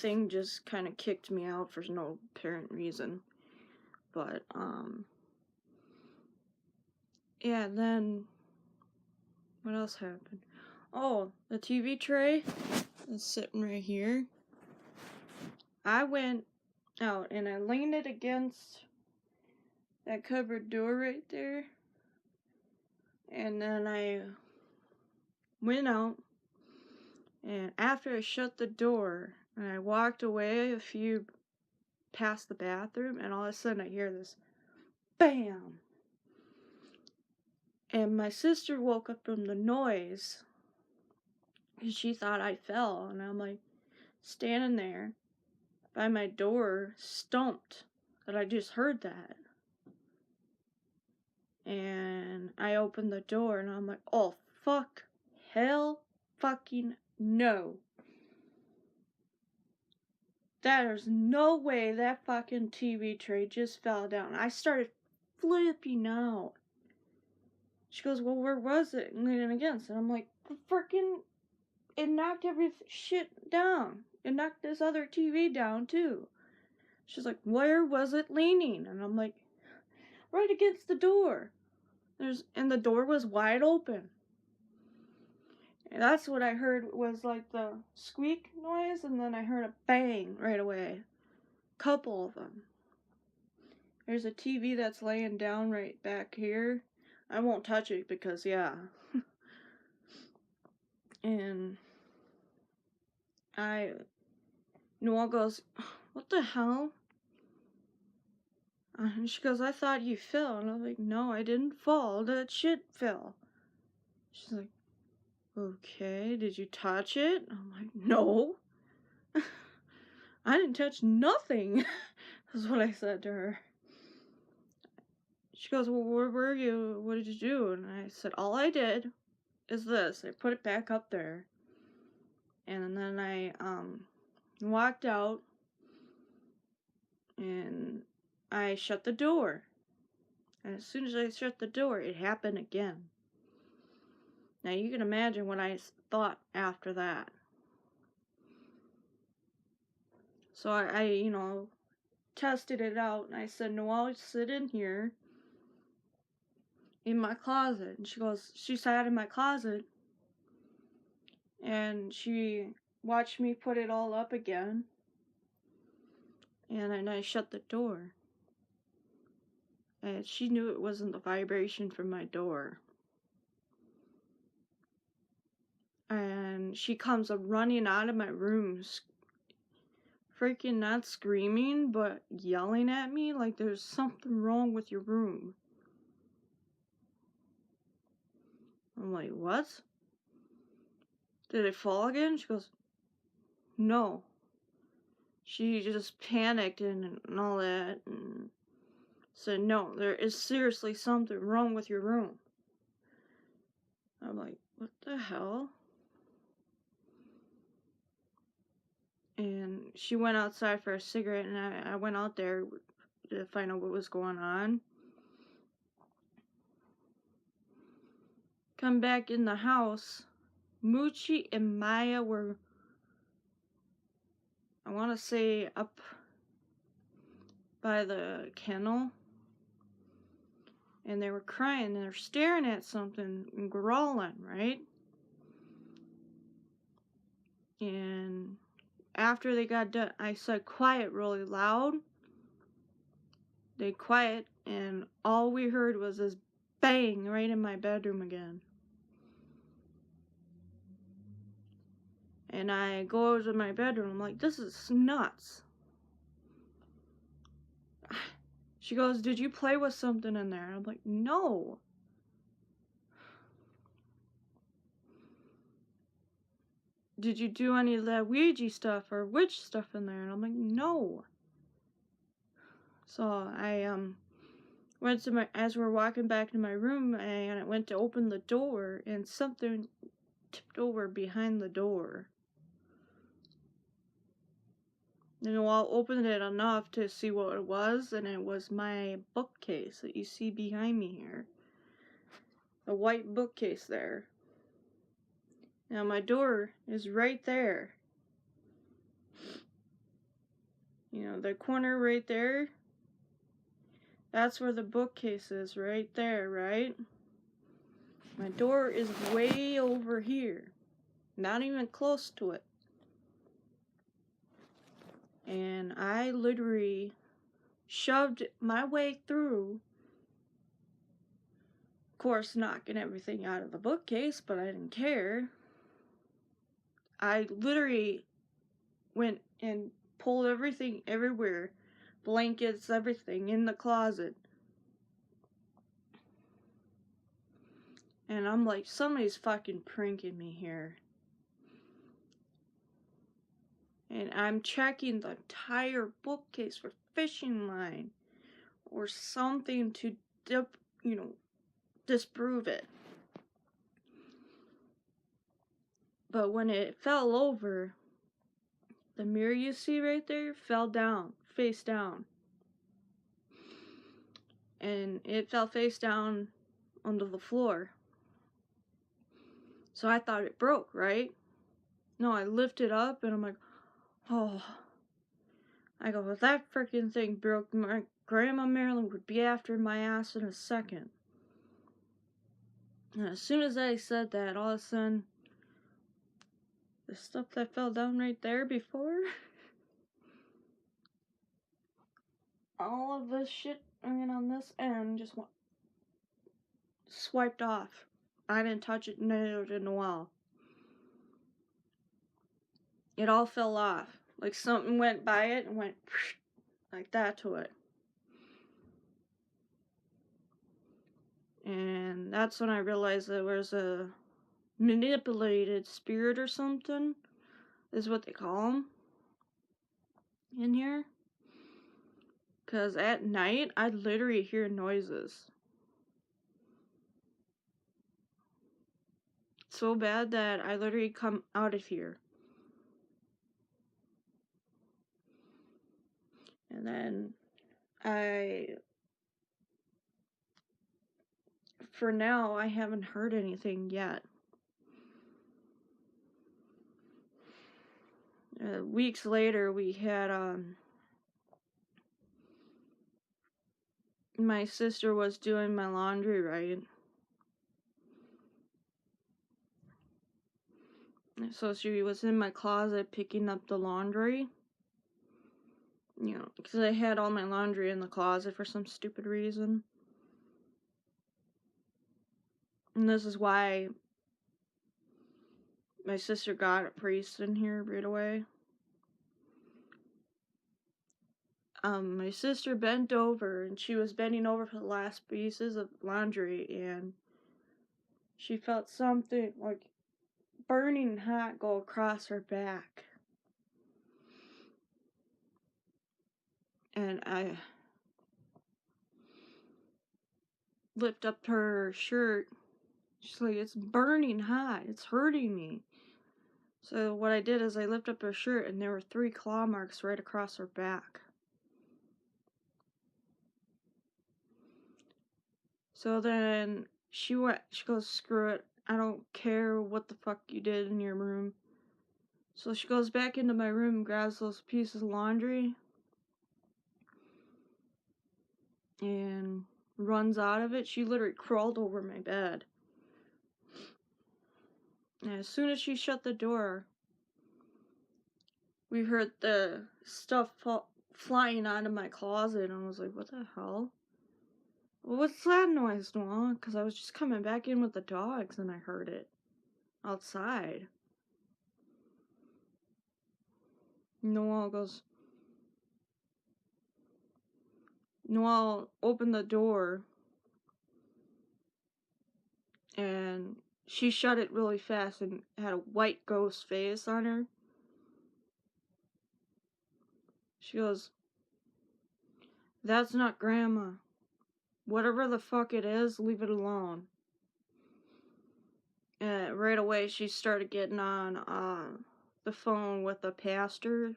thing just kind of kicked me out for no apparent reason. But, yeah, then, what else happened? Oh, the TV tray is sitting right here. I went out and I leaned it against that cupboard door right there. And then I went out, and after I shut the door and I walked away a few past the bathroom, and all of a sudden I hear this BAM! And my sister woke up from the noise because she thought I fell, and I'm like standing there by my door, stumped that I just heard that. And I opened the door and I'm like, oh fuck, hell fucking no. There's no way that fucking TV tray just fell down. I started flipping out. She goes, well, where was it? And leaning against. And I'm like, it knocked every shit down. It knocked this other TV down too. She's like, where was it leaning? And I'm like, right against the door. And the door was wide open. And that's what I heard was like the squeak noise, and then I heard a bang right away. Couple of them. There's a TV that's laying down right back here. I won't touch it because, yeah. And Noelle goes, what the hell? And she goes, I thought you fell. And I'm like, no, I didn't fall. That shit fell. She's like, okay, did you touch it? I'm like, no. I didn't touch nothing. That's what I said to her. She goes, well, where were you? What did you do? And I said, all I did is this. I put it back up there. And then I walked out. And I shut the door. And as soon as I shut the door, it happened again. Now you can imagine what I thought after that. So I tested it out, and I said, Noelle, sit in here in my closet. And she sat in my closet, and she watched me put it all up again. And then I shut the door. And she knew it wasn't the vibration from my door. And she comes running out of my room, freaking not screaming, but yelling at me like there's something wrong with your room. I'm like, what? Did it fall again? She goes, no. She just panicked and all that and said, no, there is seriously something wrong with your room. I'm like, what the hell? And she went outside for a cigarette, and I went out there to find out what was going on. Come back in the house. Moochie and Maya were, I want to say, up by the kennel. And they were crying, and they're staring at something and growling, right? And after they got done, I said quiet really loud. They quiet, and all we heard was this bang right in my bedroom again. And I go over to my bedroom, I'm like, this is nuts. She goes, did you play with something in there? And I'm like, no. Did you do any of that Ouija stuff or witch stuff in there? And I'm like, no. So I went to as we're walking back to my room, and I went to open the door, and something tipped over behind the door. And I opened it enough to see what it was, and it was my bookcase that you see behind me here. The white bookcase there. Now my door is right there. You know, the corner right there, that's where the bookcase is, right there, right? My door is way over here. Not even close to it. And I literally shoved my way through. Of course, knocking everything out of the bookcase, but I didn't care. I literally went and pulled everything everywhere. Blankets, everything in the closet. And I'm like, somebody's fucking pranking me here. And I'm checking the entire bookcase for fishing line or something to disprove it. But when it fell over, the mirror you see right there fell down, face down. And it fell face down onto the floor. So I thought it broke, right? No, I lifted up and I'm like, oh. I go, if that freaking thing broke, my Grandma Marilyn would be after my ass in a second. And as soon as I said that, all of a sudden, the stuff that fell down right there before, all of this shit on this end just swiped off. I didn't touch it, neither did Noelle. It all fell off. Like something went by it and went like that to it. And that's when I realized there was a manipulated spirit or something, is what they call them, in here. Because at night, I literally hear noises. So bad that I literally come out of here. And then for now, I haven't heard anything yet. Weeks later, we had, my sister was doing my laundry, right? So she was in my closet picking up the laundry. You know, because I had all my laundry in the closet for some stupid reason. And this is why my sister got a priest in here right away. My sister bent over, and she was bending over for the last pieces of laundry, and she felt something like burning hot go across her back. And I lift up her shirt. She's like, it's burning hot. It's hurting me. So what I did is I lift up her shirt, and there were 3 claw marks right across her back. So then she goes, screw it. I don't care what the fuck you did in your room. So she goes back into my room and grabs those pieces of laundry and runs out of it. She literally crawled over my bed. And as soon as she shut the door, we heard the stuff flying out of my closet, and I was like, what the hell? Well, what's that noise, Noelle? Because I was just coming back in with the dogs, and I heard it outside. Noelle opened the door, and she shut it really fast and had a white ghost face on her. She goes, that's not Grandma. Whatever the fuck it is, leave it alone. And right away, she started getting on the phone with a pastor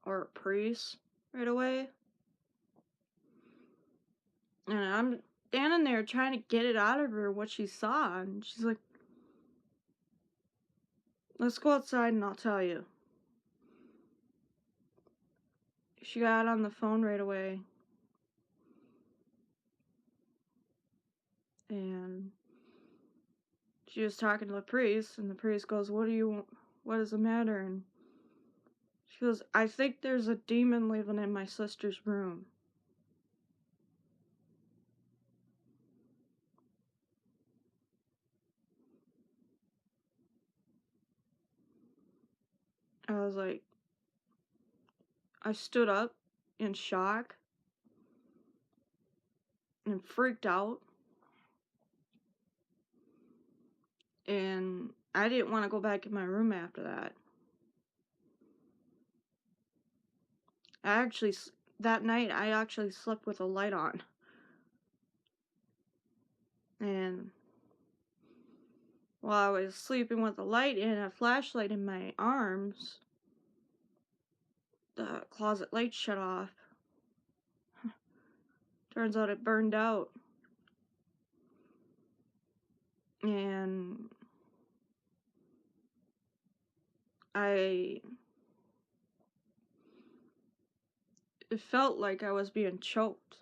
or a priest right away. And I'm standing there trying to get it out of her what she saw. And she's like, let's go outside and I'll tell you. she got on the phone right away. And she was talking to the priest, and the priest goes, what is the matter? And she goes, I think there's a demon living in my sister's room. I was like, I stood up in shock and freaked out. And I didn't want to go back in my room after that. That night, I actually slept with a light on. And while I was sleeping with a light and a flashlight in my arms, the closet light shut off. Turns out it burned out. And it felt like I was being choked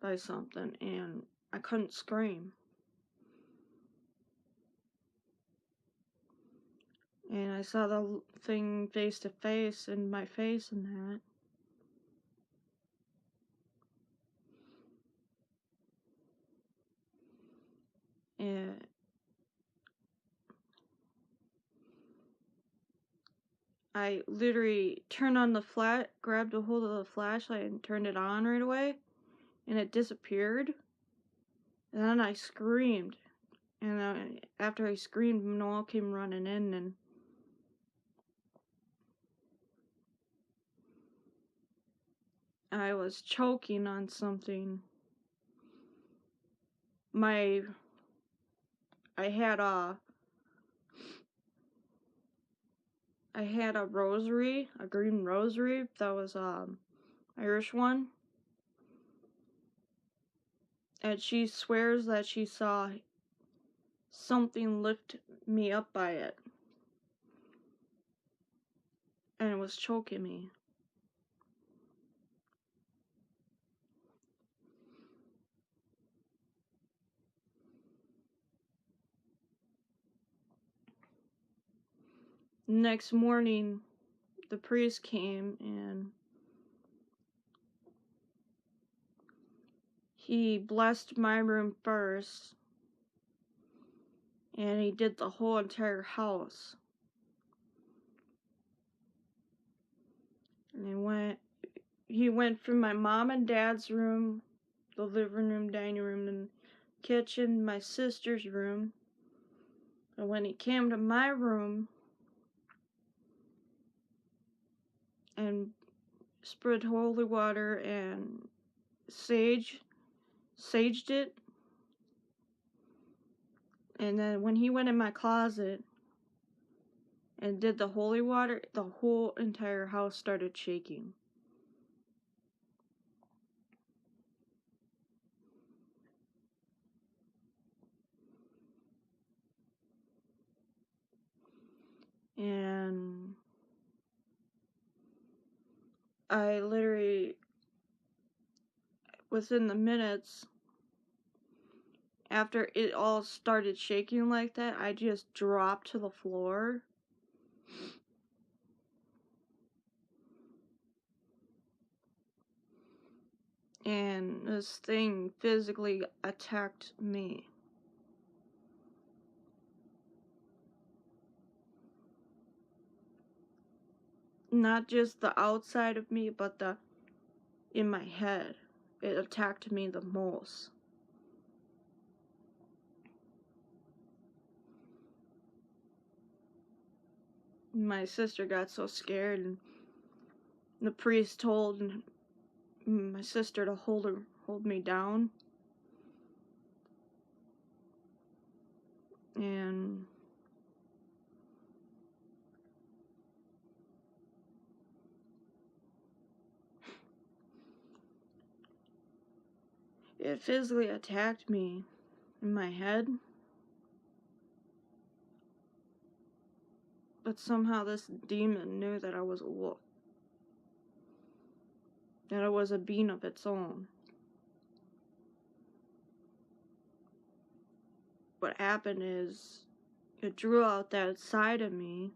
by something, and I couldn't scream. And I saw the thing face to face in my face and that. And I literally turned on grabbed a hold of the flashlight and turned it on right away, and it disappeared. And then I screamed, and after I screamed, Noel came running in, and I was choking on something. I had a rosary, a green rosary that was Irish one. And she swears that she saw something lift me up by it. And it was choking me. Next morning, the priest came and he blessed my room first. And he did the whole entire house. And he went from my mom and dad's room, the living room, dining room, and kitchen, my sister's room. And when he came to my room and spread holy water and saged it, and then when he went in my closet and did the holy water, the whole entire house started shaking. And I literally, within the minutes after it all started shaking like that, I just dropped to the floor. And this thing physically attacked me. Not just the outside of me, but in my head. It attacked me the most. My sister got so scared, and the priest told my sister to hold me down. And it physically attacked me in my head. But somehow this demon knew that I was a wolf. that it was a being of its own. What happened is it drew out that side of me.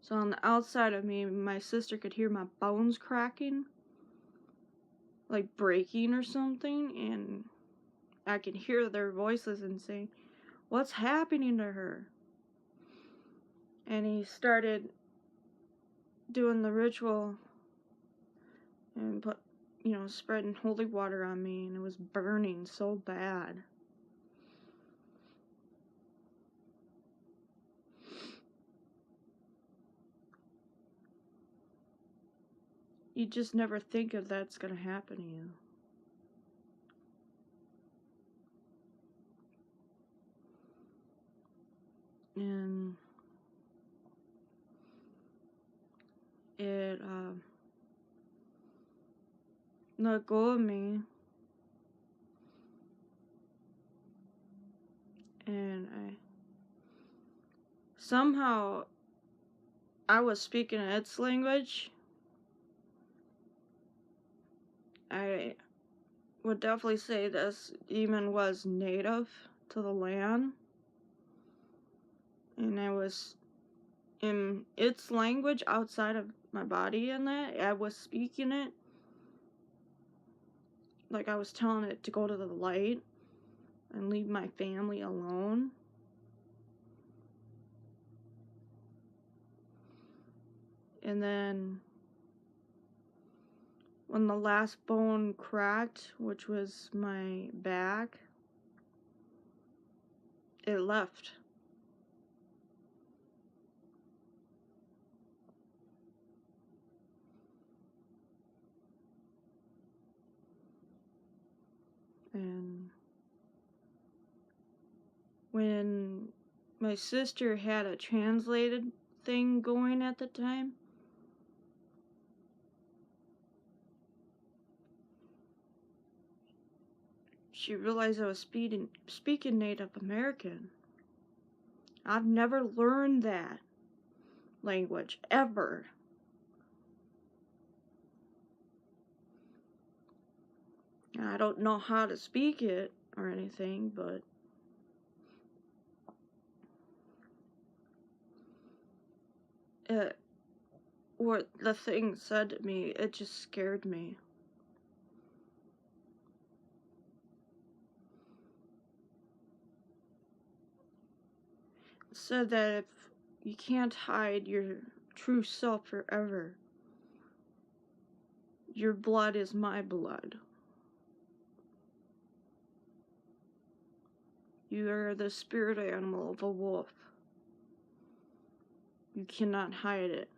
So on the outside of me, my sister could hear my bones cracking, like breaking or something, and I could hear their voices and saying, "What's happening to her?" And he started doing the ritual and spreading holy water on me, and it was burning so bad. You just never think of that's gonna happen to you. And it let go of me, and somehow I was speaking its language. I would definitely say this demon was native to the land, and I was in its language outside of my body, and that I was speaking it like I was telling it to go to the light and leave my family alone. And then when the last bone cracked, which was my back, it left. And when my sister had a translated thing going at the time, she realized I was speaking Native American. I've never learned that language, ever. I don't know how to speak it or anything, but what the thing said to me, it just scared me. It said that if you can't hide your true self forever, your blood is my blood. You are the spirit animal of a wolf. You cannot hide it.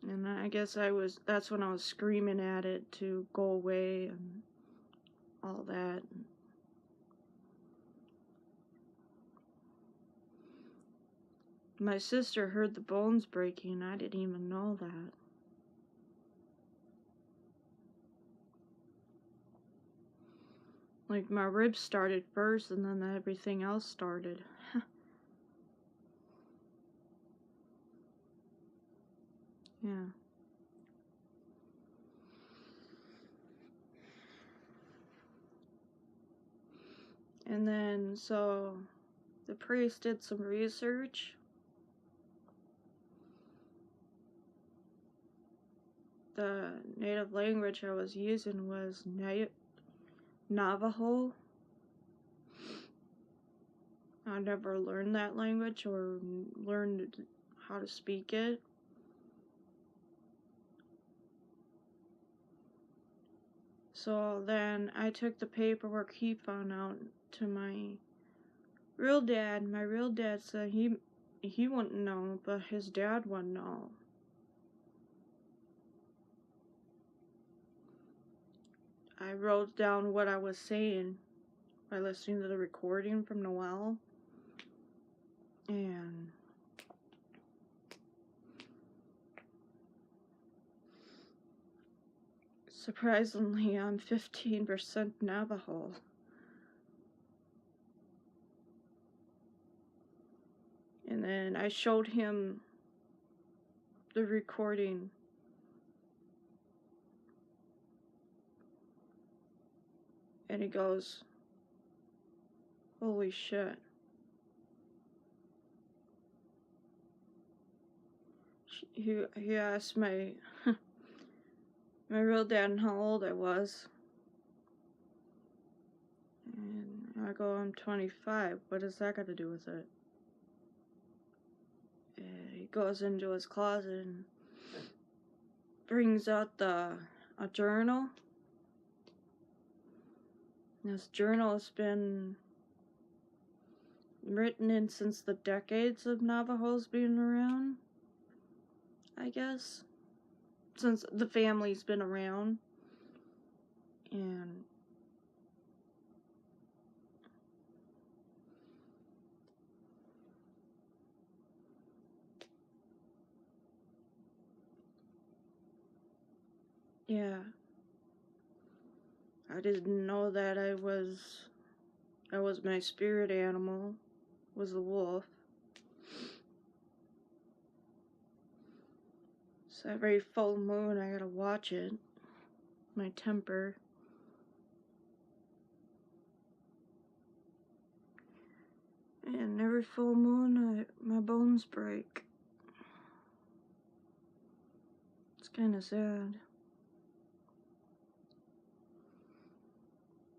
And I guess that's when I was screaming at it to go away and all that. My sister heard the bones breaking. I didn't even know that. Like, my ribs started first, and then everything else started. Yeah. And then, so, the priest did some research. The native language I was using was Navajo. I never learned that language or learned how to speak it. So then I took the paperwork he found out to my real dad. My real dad said he wouldn't know, but his dad would know. I wrote down what I was saying by listening to the recording from Noel. And surprisingly, I'm 15% Navajo. And then I showed him the recording. And he goes, holy shit. He asked my my real dad how old I was. And I go, I'm 25. What does that got to do with it? And he goes into his closet and brings out a journal. And this journal has been written in since the decades of Navajos being around, I guess. Since the family's been around. And yeah, I didn't know that I was my spirit animal, was the wolf. So every full moon I gotta watch it. My temper. And every full moon my bones break. It's kinda sad.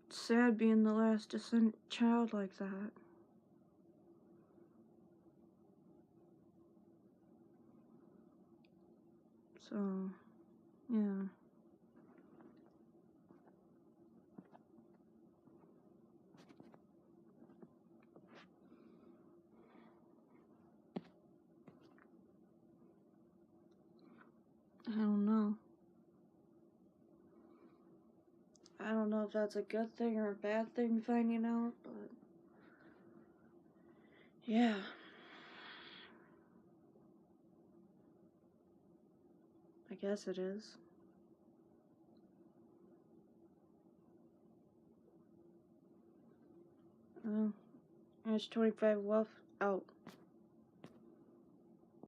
It's sad being the last descendant child like that. So, yeah. I don't know. I don't know if that's a good thing or a bad thing finding out, but yeah. I guess it is. There's 25 wolf out.